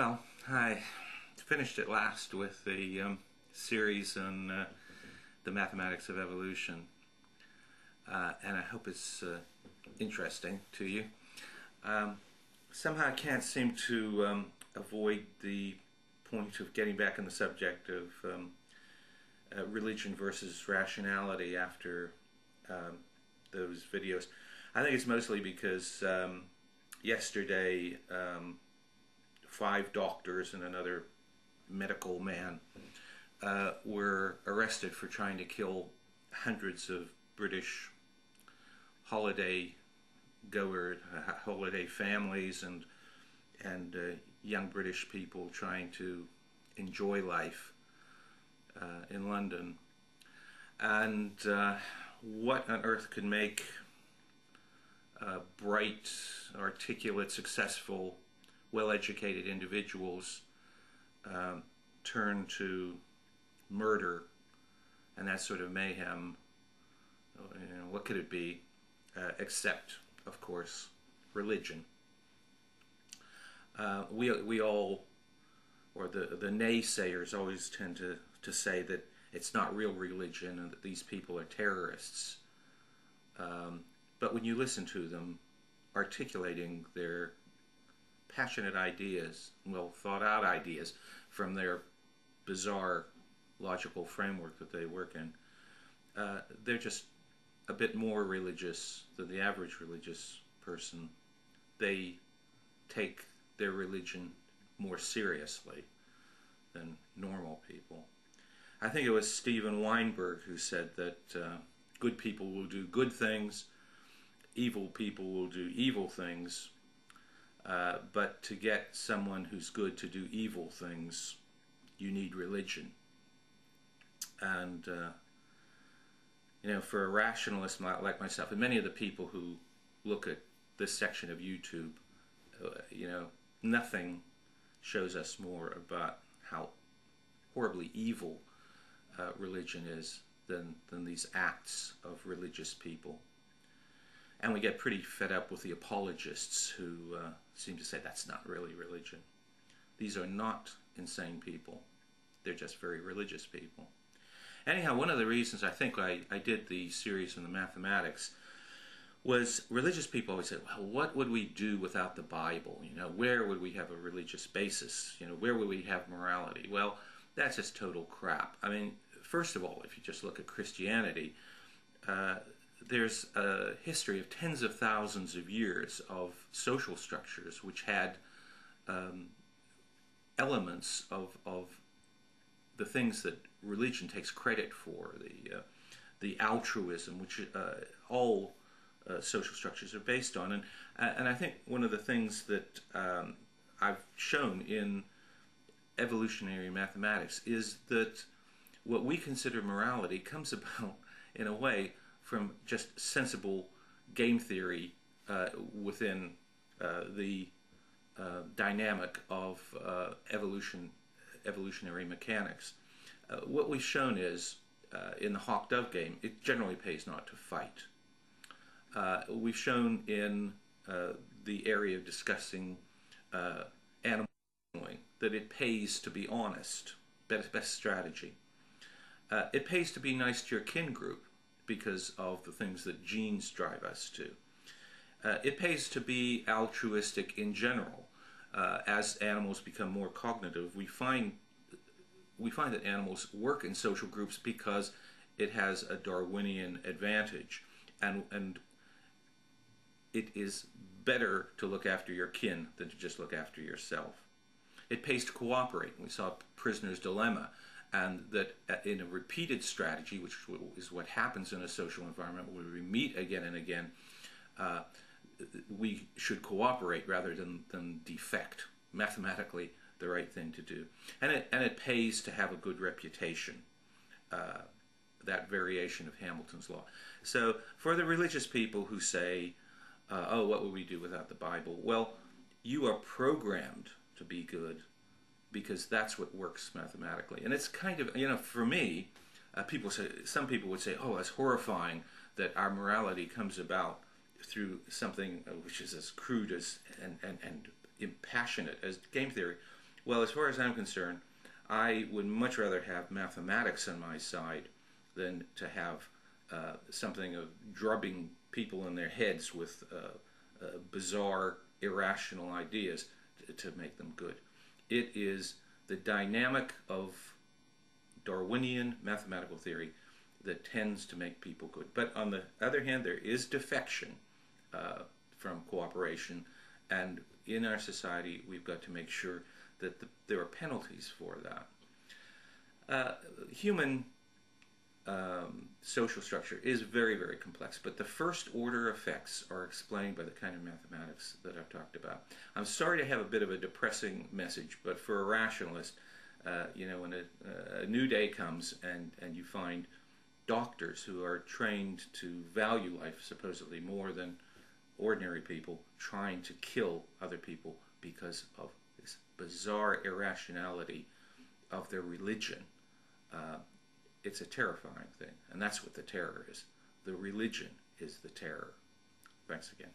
Well, I finished it last with the series on the mathematics of evolution, and I hope it's interesting to you. Somehow I can't seem to avoid the point of getting back on the subject of religion versus rationality after those videos. I think it's mostly because yesterday 5 doctors and another medical man were arrested for trying to kill hundreds of British holiday families and young British people trying to enjoy life in London. And what on earth could make bright, articulate, successful, well-educated individuals turn to murder and that sort of mayhem? What could it be except, of course, religion? We all, or the naysayers, always tend to say that it's not real religion and that these people are terrorists. But when you listen to them articulating their passionate ideas, well thought out ideas from their bizarre logical framework that they work in, they're just a bit more religious than the average religious person. They take their religion more seriously than normal people. I think it was Steven Weinberg who said that good people will do good things, evil people will do evil things, but to get someone who's good to do evil things, you need religion. And for a rationalist like myself, and many of the people who look at this section of YouTube, nothing shows us more about how horribly evil religion is than these acts of religious people. And we get pretty fed up with the apologists who seem to say that's not really religion. These are not insane people. They're just very religious people. Anyhow, one of the reasons I think I did the series on the mathematics was religious people always say, well, what would we do without the Bible? Where would we have a religious basis? Where would we have morality? Well, that's just total crap. I mean, first of all, if you just look at Christianity, there's a history of tens of thousands of years of social structures which had elements of the things that religion takes credit for, the altruism, which all social structures are based on. And I think one of the things that I've shown in evolutionary mathematics is that what we consider morality comes about, in a way, from just sensible game theory within the dynamic of evolutionary mechanics. What we've shown is, in the hawk-dove game, it generally pays not to fight. We've shown in the area of discussing animal handling that it pays to be honest, best strategy. It pays to be nice to your kin group because of the things that genes drive us to. It pays to be altruistic in general. As animals become more cognitive, we find that animals work in social groups because it has a Darwinian advantage, and it is better to look after your kin than to just look after yourself. It pays to cooperate. We saw Prisoner's Dilemma, and that in a repeated strategy, which is what happens in a social environment where we meet again and again, we should cooperate rather than defect. Mathematically, the right thing to do. And it pays to have a good reputation, that variation of Hamilton's law. So for the religious people who say, oh, what would we do without the Bible? Well, you are programmed to be good because that's what works mathematically. And it's kind of, for me, some people would say, oh, it's horrifying that our morality comes about through something which is as crude as and impassionate as game theory. Well, as far as I'm concerned, I would much rather have mathematics on my side than to have something of drubbing people in their heads with bizarre, irrational ideas to make them good. It is the dynamic of Darwinian mathematical theory that tends to make people good. But on the other hand, there is defection from cooperation, and in our society, we've got to make sure that there are penalties for that. Human social structure is very, very complex, but the first order effects are explained by the kind of mathematics that I've talked about. I'm sorry to have a bit of a depressing message, but for a rationalist, when a new day comes and you find doctors who are trained to value life supposedly more than ordinary people trying to kill other people because of this bizarre irrationality of their religion, it's a terrifying thing, and that's what the terror is. The religion is the terror. Thanks again.